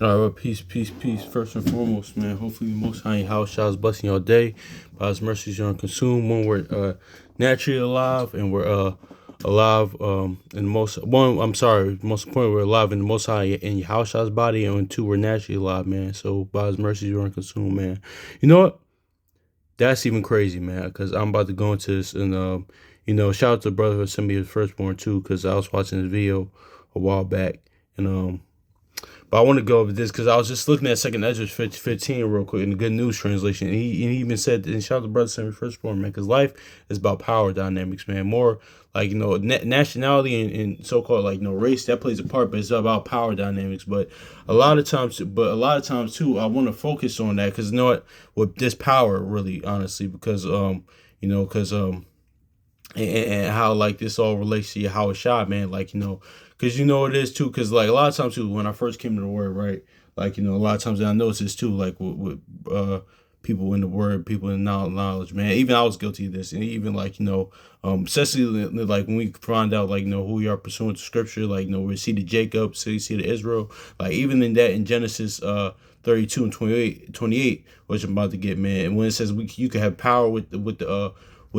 All right, well, peace, peace, peace. First and foremost, man. Hopefully, the Most High House shall is blessing your day. By His mercies, you're consumed. When we're naturally alive, and we're alive in the most one. I'm sorry, most important, we're alive in the Most High in your house shall's body, and two, we're naturally alive, man. So by His mercies, you're consumed, man. You know what? That's even crazy, man. Because I'm about to go into this, and shout out to brother who sent me his firstborn too. Because I was watching this video a while back, and but I want to go over this because I was just looking at Second Ezra 15 real quick in the Good News translation. And he even said, and shout out to brother Sammy Firstborn, man, because life is about power dynamics, man. More like, nationality and so-called, like, race, that plays a part, but it's about power dynamics. But a lot of times too, I want to focus on that because, you know what, with this power, really, honestly, because, and how like this all relates to how it shot, man. Like, because it is too. Because like a lot of times too, when I first came to the word, right? Like, a lot of times I noticed this too. Like with people in the word, people in knowledge, man. Even I was guilty of this, and even like especially like when we find out like who we are pursuing scripture, like we see the Jacob, see the Israel, like even in that in Genesis 32 and 28, which I'm about to get, man. And when it says you can have power with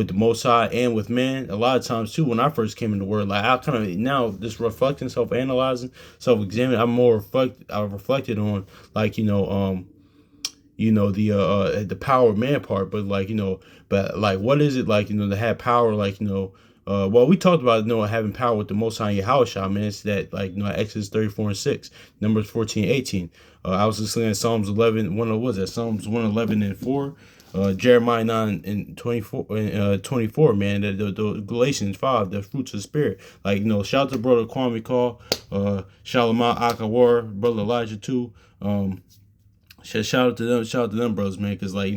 the Most High and with man, a lot of times too, when I first came into the word, like I kind of now just reflecting, self-analyzing, self-examining, I reflected on like, the power of man part, but like, but like what is it like, to have power, like, well, we talked about having power with the Most High Yahushua, man. It's that like Exodus 34 and 6, Numbers 14, 18. I was listening at Psalms 11. What was that? Psalms 111 and 4. Jeremiah 9 and 24, man. The Galatians 5, the fruits of the spirit. Like, shout out to brother Kwame Call, Shalomah Akawar, brother Elijah too. Shout out to them, brothers, man, because like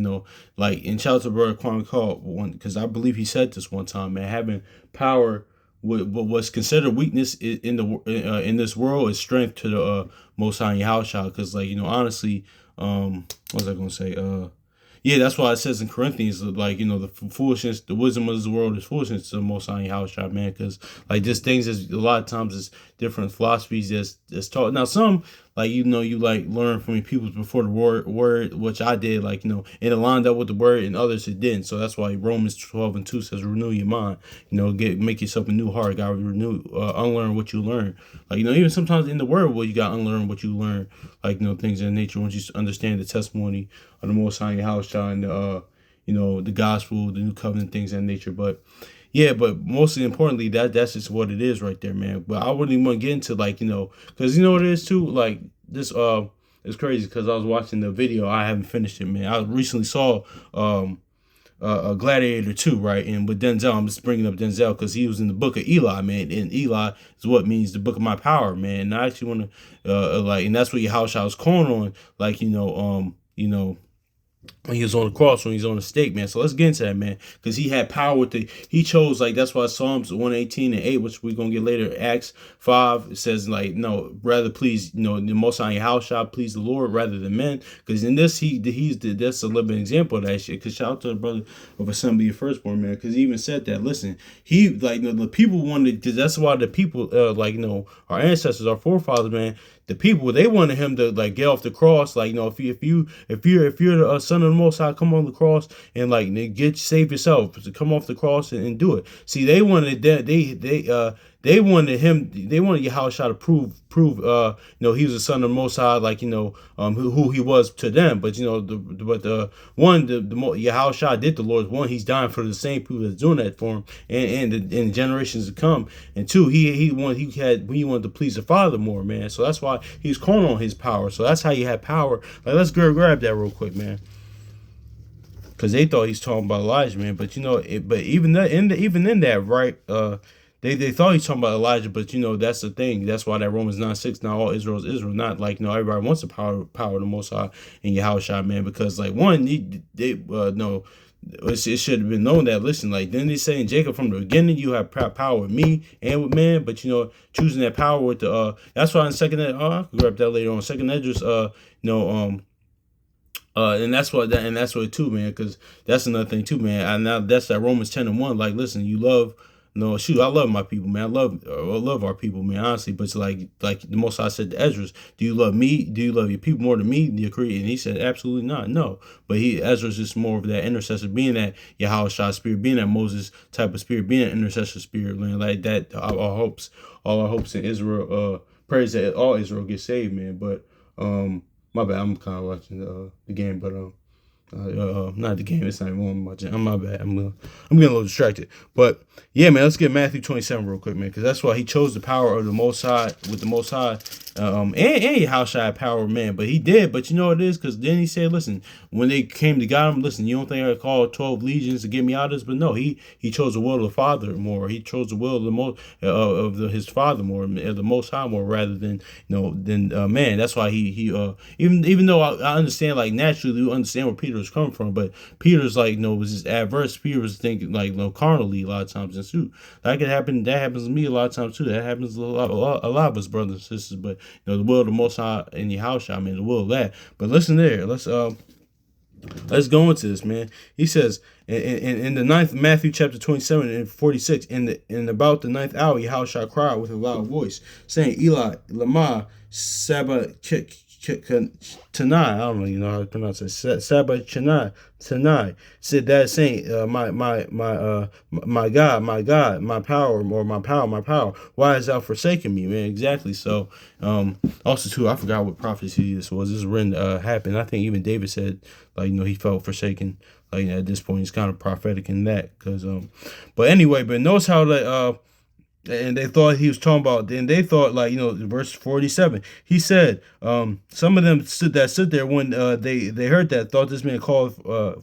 like, and shout out to brother Kwame Call one, because I believe he said this one time, man. Having power with what was considered weakness in this world is strength to the Most High Yahushua, because like honestly, what was I gonna say? Yeah, that's why it says in Corinthians, like, the foolishness, the wisdom of this world is foolishness to the Most High House, man. Because, like, just things is a lot of times is different philosophies that's taught. Now, some, like, you like learn from peoples before the word, which I did, like, and it lined up with the word, and others it didn't. So that's why Romans 12 and 2 says, renew your mind, make yourself a new heart, gotta unlearn what you learn. Like, even sometimes in the word, well, you gotta unlearn what you learn, like, things in nature, once you understand the testimony of the Most High House, and the gospel, the new covenant, things of that nature. But yeah, but mostly importantly, that's just what it is right there, man. But I wouldn't even want to get into like, because what it is too, like this it's crazy because I was watching the video. I haven't finished it, man. I recently saw Gladiator 2, right? And with Denzel, I'm just bringing up Denzel because he was in the book of Eli, man. And Eli is what means the book of my power, man. And I actually want to, like, and that's what your house I was calling on, like, when he was on the cross, when he was on the stake, man. So let's get into that, man, because he had power with he chose, like, that's why Psalms 118 and 8, which we're gonna get later, Acts 5, it says, like, no, rather please, the Most High house shall please the Lord rather than men, because in this that's a living example of that shit. Because shout out to the brother of Assembly of Firstborn, man, because he even said that. Listen, he like the people wanted, because that's why the people, our ancestors, our forefathers, man, the people, they wanted him to like get off the cross, like, if you're the son of the Most High, come on the cross and like save yourself, to come off the cross and do it. See, they wanted that, they wanted him, they wanted Yahushua to prove he was the son of the Most High, like, who he was to them. But Yahushua did the Lord's one, he's dying for the same people that's doing that for him, and in generations to come. And two, he wanted to please the Father more, man. So that's why he's calling on his power. So that's how you have power. Like, let's grab that real quick, man, because they thought he's talking about Elijah, man. But but even that, even in that, right? They thought he's talking about Elijah, but that's the thing. That's why that Romans 9:6. Now all Israel is Israel. Not like everybody wants the power of the Most High in Yahushua, man. Because like one, they no. It should have been known that. Listen, like, then they say in Jacob from the beginning, you have power with me and with man, but choosing that power with the that's why in second I can grab that later on. Second Edges, and that's what too, man, because that's another thing too, man. And now that's that Romans 10 and 1. Like, listen, you love no, shoot, I love my people, man. I love our people, man. Honestly, but it's like the Most High said to Ezra, "Do you love me? Do you love your people more than me, your creator?" And he said, "Absolutely not. No." But Ezra's just more of that intercessor, being that Yahweh Shai spirit, being that Moses type of spirit, being an intercessor spirit, man. Like that, all our hopes in Israel, prayers that all Israel get saved, man. But my bad, I'm kind of watching the game, but not the game. It's not even on watching. I'm my bad. I'm getting a little distracted. But yeah, man, let's get Matthew 27 real quick, man, because that's why he chose the power of the Most High with the Most High, and how should I power man? But he did. But you know what it is, because then he said, listen, when they came to God, him, listen, you don't think I called 12 legions to get me out of this? But no, he chose the will of the Father more. He chose the will of the most his Father more, of the Most High more, rather than man. That's why he even though I understand, like, naturally we understand where Peter was coming from, but Peter's like, was just adverse. Peter was thinking like, carnally a lot of times. And shoot, that could happen. That happens to me a lot of times too. That happens to a lot of us brothers and sisters. But the will of the Most High in your house, I mean, the will of that. But listen there, let's go into this, man. He says in the ninth, Matthew chapter 27 and 46, in about the ninth hour, Yahushua cried with a loud voice, saying, Eli, lama Tanai, I don't really know how to pronounce it. Sabbath Tanai said that, saying, my God, my power, or my power. Why has thou forsaken me, man? Exactly. So, also too, I forgot what prophecy this was. This when happened. I think even David said, like, he felt forsaken. Like, at this point, it's kind of prophetic in that, because but anyway, but notice how that and they thought he was talking about, then they thought, like, verse 47, he said, some of them stood there when they heard that, thought this man called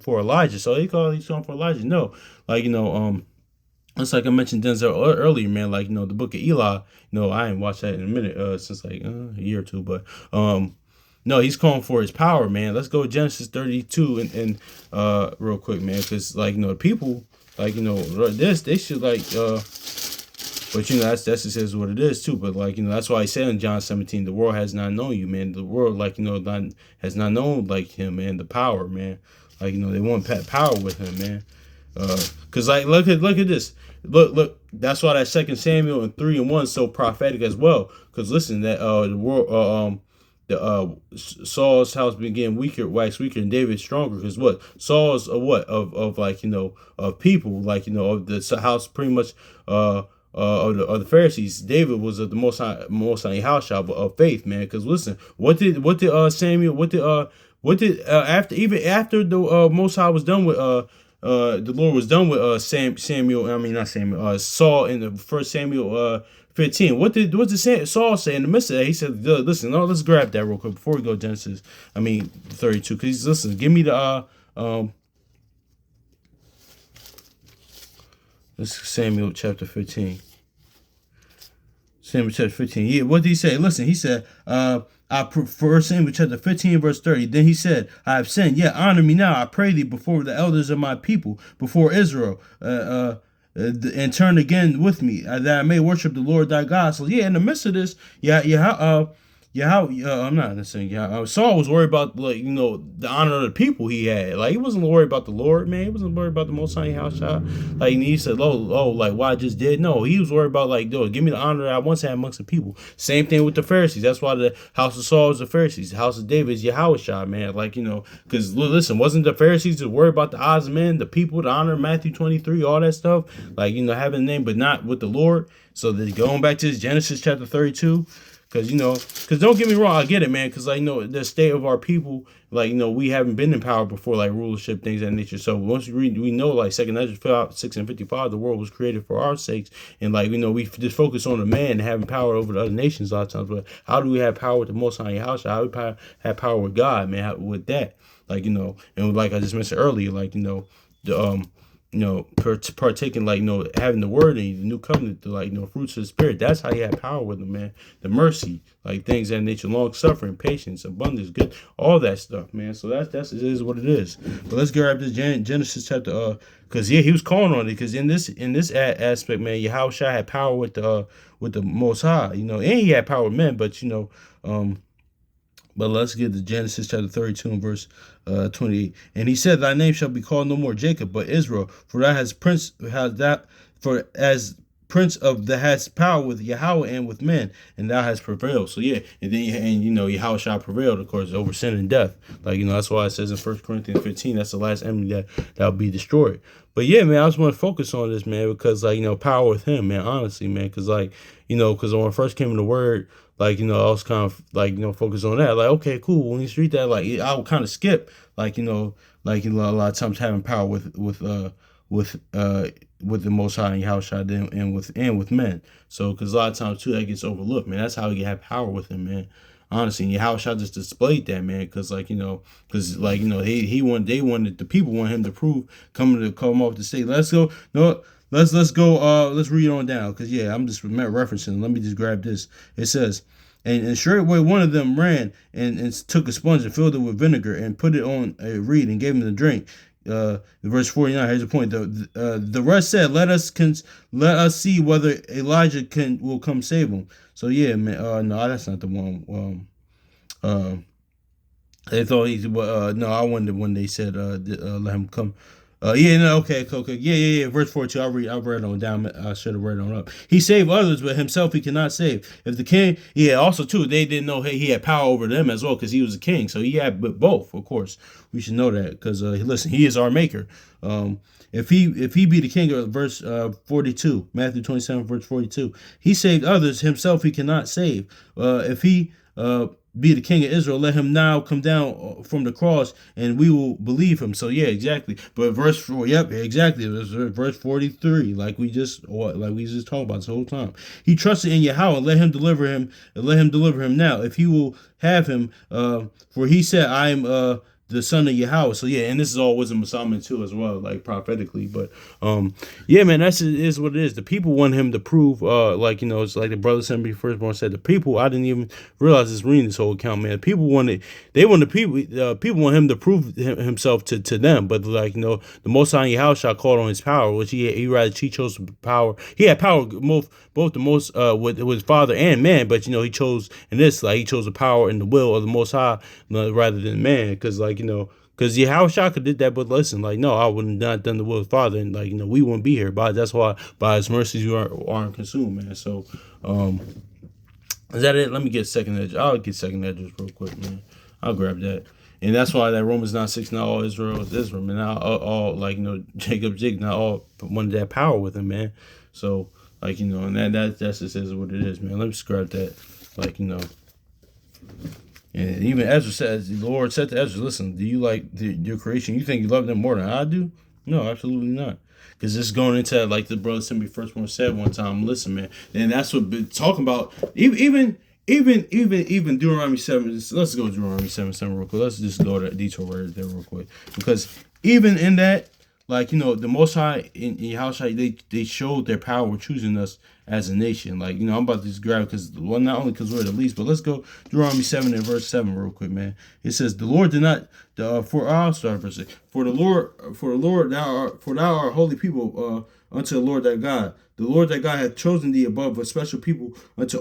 for Elijah. So he's calling for Elijah. No, like, it's like I mentioned Denzel earlier, man, like, the book of Eli, I ain't watched that in a minute, since like a year or two, but no, he's calling for his power, man. Let's go to Genesis 32 and real quick, man, because, like, the people, like, this, they should, like, but that's just is what it is too. But, like, that's why I said in John 17, the world has not known you, man. The world, like, has not known, like, him, man, the power, man. Like, they want power with him, man. Cause, like, look at this. Look. That's why that 2 Samuel and 3:1 is so prophetic as well. Cause listen, that the world, Saul's house began wax weaker, and David stronger. Because what Saul's of like, of people, like, of the house, pretty much of the Pharisees. David was of the most high house of faith, man. Because listen, what did Samuel, after the Most High was done with the Lord was done with Samuel. I mean, not Samuel. Saul in the 1 Samuel 15. What did Saul say in the midst of that? He said, "Listen, let's grab that real quick before we go to Genesis. 32. Because listen, give me the this is Samuel chapter 15. Samuel chapter 15. Yeah, what did he say? Listen, he said, I prefer Samuel chapter 15, verse 30. Then he said, I have sinned, yet honor me now, I pray thee, before the elders of my people, before Israel, and turn again with me, that I may worship the Lord thy God. So yeah, in the midst of this, I'm not saying Saul was worried about, like, the honor of the people he had. Like, he wasn't worried about the Lord, man. He wasn't worried about the Most High house shot. Like, he said, like, what I just did. No, he was worried about, like, give me the honor that I once had amongst the people. Same thing with the Pharisees. That's why the house of Saul is the Pharisees. The house of David is Yahweh shot, man. Like, because listen, wasn't the Pharisees just worried about the odds, man, the people, the honor, Matthew 23, all that stuff, like, having a name, but not with the Lord. So going back to this Genesis chapter 32. Because don't get me wrong, I get it, man. Because, like, the state of our people, like, we haven't been in power before, like rulership, things of that nature. So once we know, like, 2 Ezra 6 and 55, the world was created for our sakes, and, like, we just focus on the man having power over the other nations a lot of times. But how do we have power with the Most High house? How do we have power with God, man? With that, like, and like I just mentioned earlier, like, the partaking, like, having the word in the new covenant, like, fruits of the spirit. That's how you have power with them, man. The mercy, like, things of that nature, long suffering, patience, abundance, good, all that stuff, man. So that's it is what it is. But let's grab this Genesis chapter, because he was calling on it, because in this aspect, man, Yahushua had power with the Most High, and he had power with men, but but let's get to Genesis chapter 32 and verse 28. And he said, thy name shall be called no more Jacob, but Israel, for thou for as prince of that has power with Yahweh and with men, and thou hast prevailed. So yeah, and then Yahweh shall prevailed, of course, over sin and death. Like that's why it says in 1 Corinthians 15, that's the last enemy that'll be destroyed. But yeah, man, I just want to focus on this, man, because power with him, man, honestly, man, because because when I first came in the word, I was kind of focused on that. Like, okay, cool. When you read that, I would kind of skip, a lot of times having power with with the Most High and Yahushua and with men. So, because a lot of times too that gets overlooked, man. That's how you have power with him, man. Honestly, and Yahushua just displayed that, man. Because they wanted the people want him to prove come off the stage. Let's go. No. Let's go. Let's read on down. Because yeah, I'm just referencing. Let me just grab this. It says. And straightway one of them ran and took a sponge and filled it with vinegar and put it on a reed and gave him to drink. Verse 49. Here's the point. The rest said, "Let us see whether Elijah will come save him." So yeah, man. No, that's not the one. They thought no. I wondered when they said let him come. Yeah, no, okay. Yeah. Verse 42. I read on down. I should have read on up. He saved others, but himself he cannot save. If the king, yeah, also too, they didn't know he had power over them as well because he was a king. So he had both, of course. We should know that because listen, he is our maker. If he be the king of verse 42, Matthew 27, verse 42, he saved others, himself he cannot save. If he be the king of Israel, let him now come down from the cross and we will believe him. So yeah, exactly. But verse 4, yep, exactly. It was verse 43, like we just talked about this whole time. He trusted in Yahweh, let him deliver him now, if he will have him, for he said, I am the son of Yahweh. So yeah, and this is all wisdom of Solomon too as well, like prophetically. But yeah, man, that's is what it is. The people want him to prove, it's like the brother sent me firstborn said. The people, I didn't even realize this reading this whole account, man. People want people want him to prove himself to them. But the Most High Yahweh called on his power, which he chose power. He had power both the most with his father and man, but he chose in this he chose the power and the will of the Most High rather than man, because because Yahushua did that, but listen, no, I would not done the will of the Father, and we wouldn't be here. But that's why by His mercies you aren't consumed, man. So, is that it? Let me get second edge. I'll get second edges real quick, man. I'll grab that, and that's why that Romans 9:6, not all Israel is Israel, and not all Jacob, not all wanted that power with him, man. So and that just is what it is, man. Let me just grab that, And even Ezra says, the Lord said to Ezra, listen, do you like your creation? You think you love them more than I do? No, absolutely not. Because this is going into the brother sent me firstborn said one time, listen, man. And that's what talking about. Even Deuteronomy 7. Let's go to Deuteronomy 7 real quick. Let's just go to detour right there real quick. Because even in that, the Most High in Yahushua, they showed their power choosing us as a nation. I'm about to just grab because not only because we're the least, but let's go Deuteronomy 7 and verse 7 real quick, man. It says, "The Lord did not for the Lord thou art holy people unto the Lord thy God. The Lord thy God hath chosen thee above a special people unto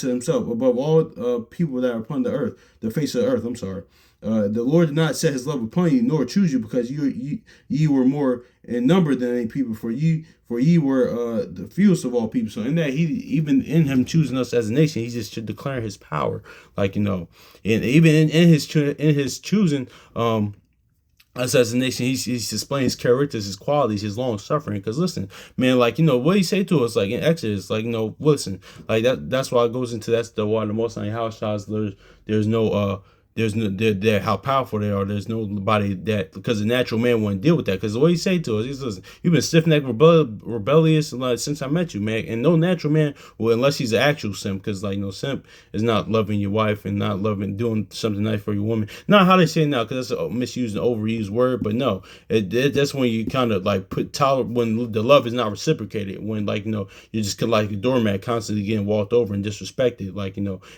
himself, above all people that are upon the face of the earth. I'm sorry. The Lord did not set his love upon you, nor choose you, because ye were more in number than any people. For ye were the fewest of all people. So in that, even in him choosing us as a nation, he just should declare his power, and even in his choosing us as a nation, he's displaying his characters, his qualities, his long suffering. Because listen, man, what he say to us, in Exodus, listen, that's why it goes into that's the why the Most High Yahushua, there's no they're how powerful they are. There's nobody that, because the natural man wouldn't deal with that. Because the way he say to us, he says, you've been stiff-necked, rebellious since I met you, man. And no natural man will, unless he's an actual simp, because simp is not loving your wife and not doing something nice for your woman. Not how they say it now, because that's a misused and overused word. But no, that's when you kind of when the love is not reciprocated. When you're just like a doormat, constantly getting walked over and disrespected,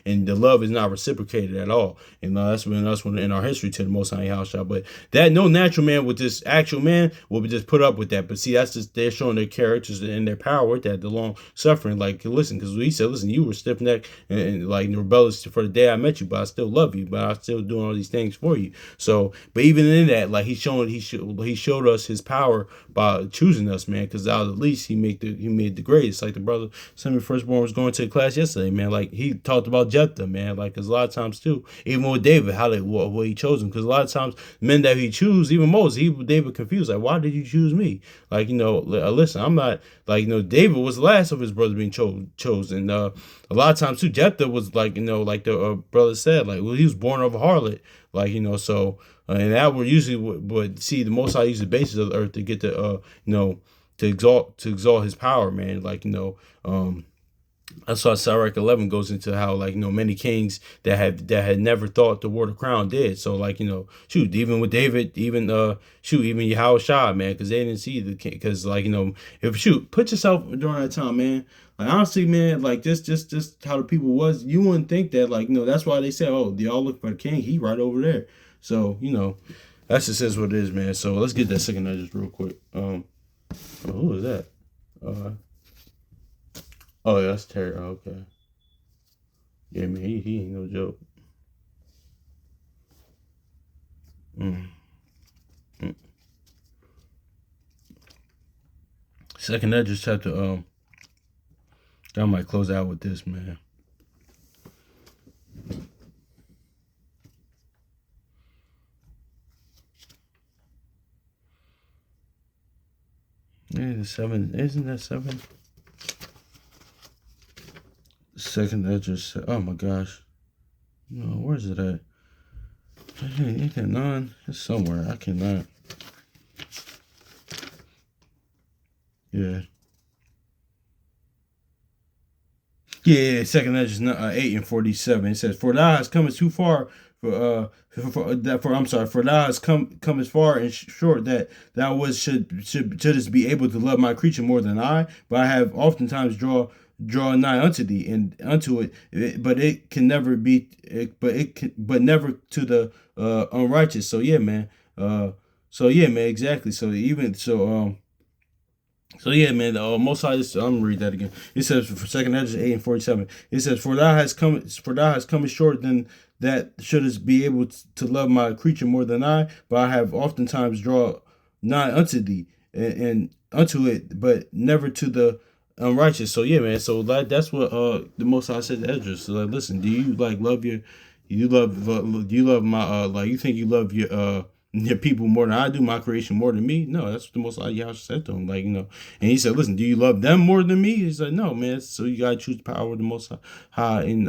and the love is not reciprocated at all. And that's when us when in our history to the Most High Yahweh. But that no natural man with this actual man will just put up with that. But see, that's just they're showing their characters and their power with that, the long suffering. Like, listen, because he said, listen, you were stiff necked and like rebellious for the day I met you, but I still love you, but I'm still doing all these things for you. So, but even in that, like he showed us his power by choosing us, man. Because out of the least, he made the greatest. Like the brother, some of the firstborn was going to the class yesterday, man. Like he talked about Jephthah, man. Like, because a lot of times too, even with David, what he chose him. Because a lot of times men that he choose, even Moses, David confused. Like, why did you choose me? Like, listen, I'm not like David was the last of his brothers being chosen. A lot of times too, Jephthah was like like the brother said, like, well, he was born of a harlot, like so. And that were usually what see the Most High used the basis of the earth to get to to exalt his power, man. Like that's why Sirach 11 goes into how like many kings that had never thought the word of crown did. So like shoot, even with David, even even Yahweh Shah, man, because they didn't see the king. Because like if shoot, put yourself during that time, man. Like honestly, man, like just how the people was, you wouldn't think that like that's why they said, oh, y'all look for the king, he right over there. So that's just is what it is, man. So let's get that second just real quick. Who is that? Oh, yeah, that's Terry. Oh, okay. Yeah, man, he ain't no joke. Mm. Mm. Second Esdras chapter. I might close out with this, man. Yeah, the 7. Isn't that 7? Second Esdras. Oh my gosh. No, where's it at? Ain't that 9? It's somewhere. I cannot. Yeah. Yeah, second Esdras 8 and 47. It says, "For thou hast come too far for thou hast come as far and short that thou shouldst be able to love my creature more than I, but I have oftentimes draw nigh unto thee and unto it, but it can never be but never to the unrighteous." So yeah, man. Exactly. So yeah, man. Most High, I'm gonna read that again. It says for second Esdras 8 and 47. It says, "For thou hast come short than that shouldst be able to love my creature more than I, but I have oftentimes draw nigh unto thee and unto it, but never to the unrighteous." So yeah, man. So like that's what the Most High said to Esdras. So like, listen, do you like love your, do you love my like you think you love your people more than I do, my creation more than me? No, that's what the Most High Yahweh said to him. Like, and he said, listen, do you love them more than me? He's like, no, man. So you gotta choose the power of the Most High in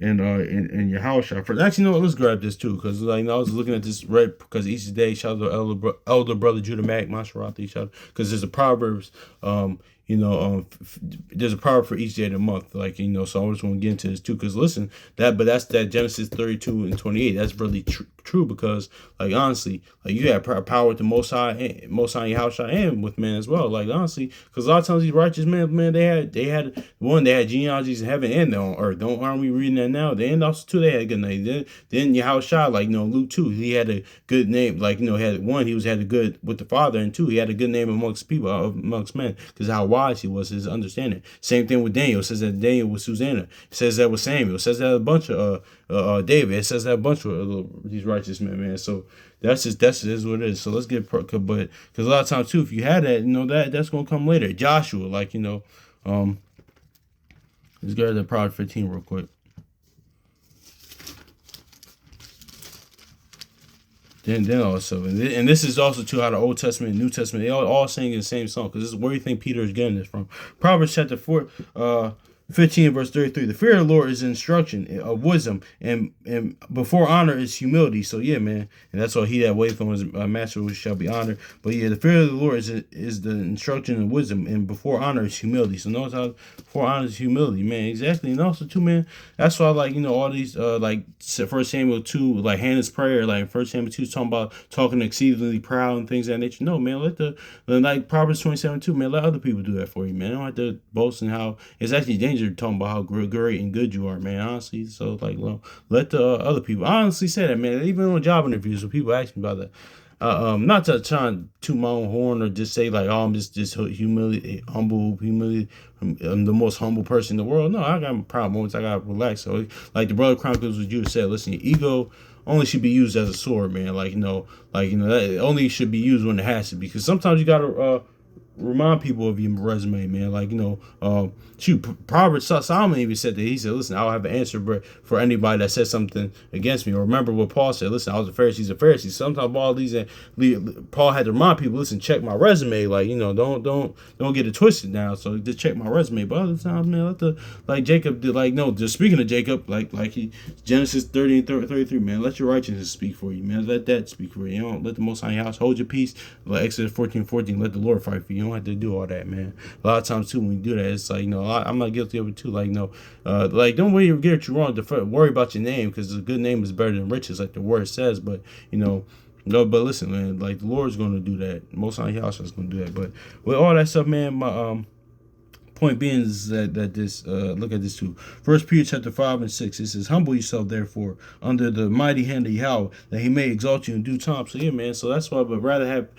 and your house shop first. Actually, let's grab this too, because like I was looking at this right because each day, shout out to elder brother Judah Mac, Masharati, shout out, because there's a Proverbs, there's a proverb for each day of the month, like so I just want to get into this too, because listen, that's that Genesis 32 and 28. That's really true, because like honestly, like you have power with the Most High in your house and with man as well. Like honestly, because a lot of times these righteous men, man, they had genealogies in heaven and on earth. Aren't we reading that now? And also too, they had a good name. Then Yahushua, like Luke 2, he had a good name. Like had one, he had a good with the Father, and two, he had a good name amongst people, amongst men, because how wise he was, his understanding. Same thing with Daniel. It says that Daniel was Susanna. It says that with Samuel. It says that a bunch of David. It says that a bunch of these righteous men, man. So that's just what it is. So let's get but because a lot of times too, if you had that, that's gonna come later. Joshua, like let's go to the Proverbs 15 real quick. Then also, and this is also too how the Old Testament and New Testament, they all sing the same song, because this is where you think Peter is getting this from. Proverbs chapter 4, 15 verse 33. The fear of the Lord is instruction of wisdom, and before honor is humility. So yeah, man, and that's why he that waiteth on his master shall be honored. But yeah, the fear of the Lord is the instruction of wisdom, and before honor is humility. So notice how before honor is humility, man. Exactly. And also too, man, that's why all these like 1 Samuel 2, like Hannah's prayer, like 1 Samuel 2 is talking about talking exceedingly proud and things of that nature. No, man, like Proverbs 27 too, man, let other people do that for you, man. You don't have to boast in how it's actually dangerous stranger talking about how great and good you are, man. Honestly, so like, well, let the other people. I honestly say that, man. Even on job interviews, when people ask me about that, not to try and toot my own horn or just say like, oh, I'm just humility. I'm the most humble person in the world. No, I got proud moments. I got to relax. So like the brother Chronicles what you said, listen, your ego only should be used as a sword, man. That only should be used when it has to be. Because sometimes you gotta remind people of your resume, man. Proverbs Solomon even said that. He said, listen, I'll have an answer for anybody that says something against me. Or remember what Paul said, listen, I was a Pharisee, he's a Pharisee. Sometimes all these Paul had to remind people, listen, check my resume. Don't get it twisted now. So just check my resume. But other times, man, like Jacob did, just speaking of Jacob, Genesis 30 and 33, man, let your righteousness speak for you, man. Let that speak for you. You don't let the Most High house hold your peace. Like Exodus 14:14, let the Lord fight for you. You don't have to do all that, man. A lot of times too, when you do that, it's like, I'm not guilty of it too. Don't worry, get you wrong. Worry about your name, because a good name is better than riches, like the word says. But no, but listen, man, like the Lord's going to do that. Most High house is going to do that. But with all that stuff, man, my point being is that this look at this too. 1 Peter chapter 5 and 6. It says, humble yourself therefore under the mighty hand of Yahweh, that he may exalt you in due time. So yeah, man. So that's why, but rather have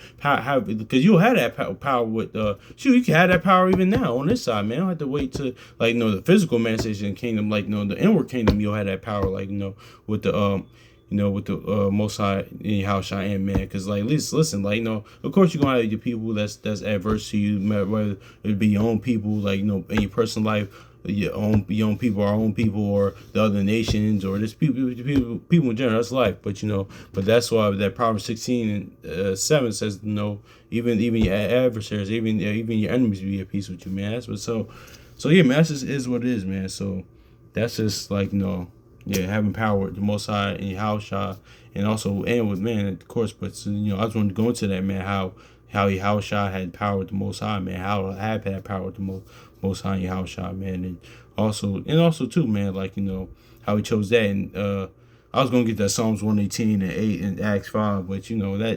because you'll have that power with you can have that power even now on this side, man. You don't have to wait to the physical manifestation kingdom, the inward kingdom. You'll have that power, with the with the Most High in how I am, man. Because at least listen, of course you're gonna have your people that's adverse to you, whether it be your own people, in your personal life, your own people, our own people, or the other nations, or just people in general. That's life. But that's why that Proverbs 16 and 7 says, even your adversaries, even your enemies be at peace with you, man. That's what. So yeah, man. That's just is what it is, man. So that's just yeah, having power with the Most High and Yahushua, and with man, of course. But I just wanted to go into that, man. How Yahushua had power with the Most High, man. How I have had power with the Most High and Yahushua, man. And also too, man. How he chose that, and I was gonna get that Psalms 118 and 8 and Acts 5, but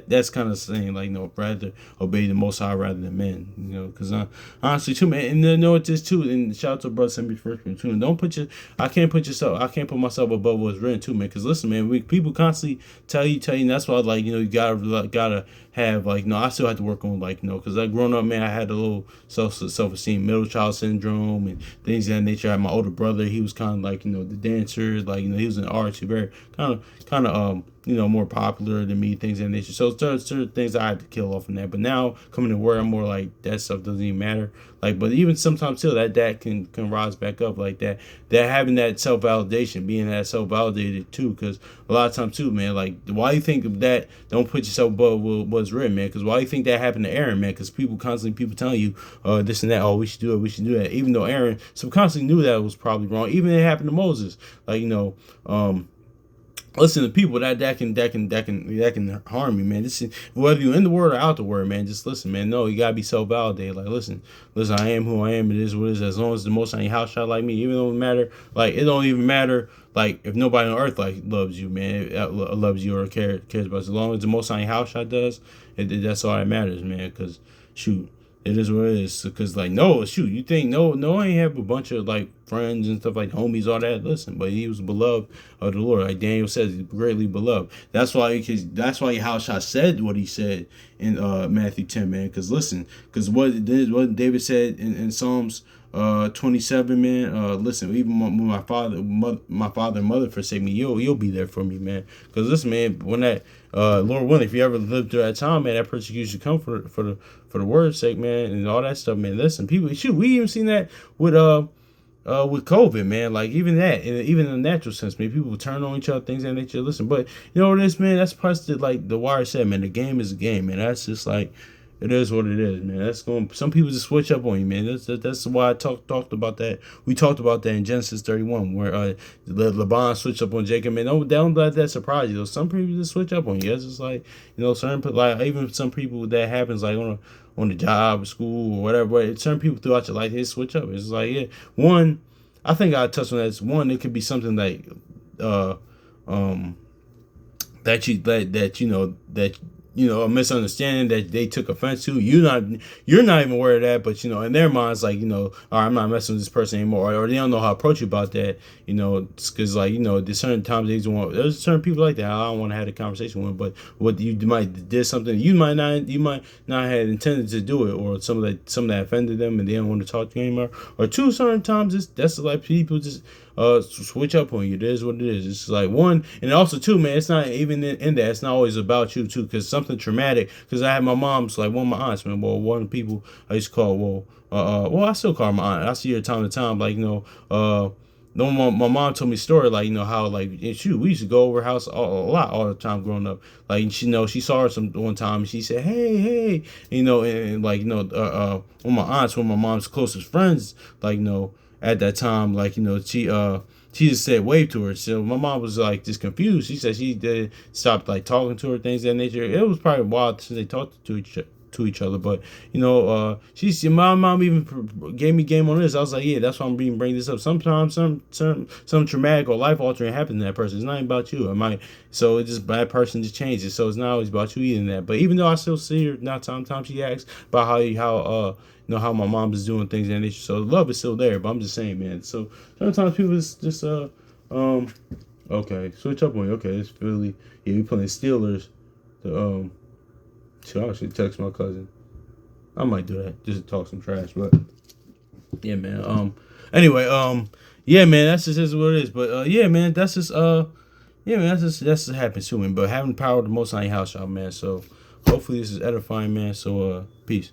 that's kind of saying rather obey the Most High rather than men, because honestly too, man, and it is too. And shout out to brother Semi first too. And I can't put myself above what's written too, man. Because listen, man, people constantly tell you, and that's why you gotta have I still have to work on because growing up, man, I had a little self-esteem, middle child syndrome, and things of that nature. I had my older brother. He was kind of the dancer, he was in arts. He very kind of more popular than me, things of that nature. So certain things I had to kill off in that. But now coming to where I'm more that stuff doesn't even matter. But even sometimes still that can rise back up that having that self-validation, being that self-validated too, because a lot of times too, man, why you think of that, don't put yourself above what's written, man, because why you think that happened to Aaron, man, because people telling you this and that, oh, we should do that, even though Aaron subconsciously knew that was probably wrong. Even it happened to Moses, listen to people that can harm you, man. This is, whether you're in the word or out the word, man. Just listen, man. No, you gotta be self-validated. Listen. I am who I am. It is what it is. As long as the Most High house shot like me, even though it matter, it don't even matter. If nobody on earth loves you, man, loves you or cares about. As long as the Most High house shot does, that's all that matters, man. Because shoot. It is what it is. Because you think Noah ain't have a bunch of friends and stuff, homies, all that. Listen, but he was beloved of the Lord. Like Daniel says, he's greatly beloved. That's why Yahushua said what he said in Matthew 10, man. Because what David said in Psalms 27, man. Listen, even when my father and mother forsake me, you'll be there for me, man. Because listen, man, when that Lord willing, if you ever lived through that time, man, that persecution come for the word's sake, man, and all that stuff, man. Listen, people, we even seen that with COVID, man. Even that, and even in the natural sense, man, people turn on each other, things of that nature. Listen, but this, man, that's plus the Wire said, man. The game is a game, man. That's just it is what it is, man. That's some people just switch up on you, man. That's why I talked about that. We talked about that in Genesis 31, where Laban switched up on Jacob, man. Don't let that surprise you. Some people just switch up on you. It's just certain even some people that happens on the job, or school, or whatever. But certain people throughout your life, they switch up. It's one. I think I touched on that. One, it could be something that a misunderstanding that they took offense to. You're not even aware of that, but in their minds, like, all right, I'm not messing with this person anymore, or they don't know how to approach you about that, because like, there's certain times there's certain people like that I don't want to have a conversation with, but what you might did something you might not have intended to do it, or some that offended them and they don't want to talk to you anymore, or two certain times that's like people just switch up on you. It is what it is. It's like one, and also two, man. It's not even in that. It's not always about you too, because something traumatic. Because I had my mom's like one of my aunts, man. Well, one of the people I used to call. Well, I still call her my aunt. I see her time to time. Like no, my mom told me a story, like, how, like, shoot, we used to go over her house a lot all the time growing up. Like, she saw her one time, and she said, hey, and like, one of my aunts, one of my mom's closest friends, like, at that time, like, she just said wave to her. So my mom was like just confused. She said she did stop like talking to her, things of that nature. It was probably a while since they talked to each other, but my mom even gave me game on this. I was like, yeah, that's why I'm bringing this up. Sometimes some traumatic or life altering happens to that person. It's not about you. So it just that person just changes. So it's not always about you either. That, but even though I still see her now, sometimes she asks about how my mom is doing things and so love is still there. But I'm just saying, man. So sometimes people just okay, switch up on you. Okay, it's Philly. Yeah, we playing Steelers. The So I should text my cousin. I might do that just to talk some trash, but yeah, man. Anyway, yeah, man. That's just what it is. But yeah, man. That's just yeah, man. That's just happens to me. But having the power of the Most High house, y'all, man. So hopefully this is edifying, man. So peace.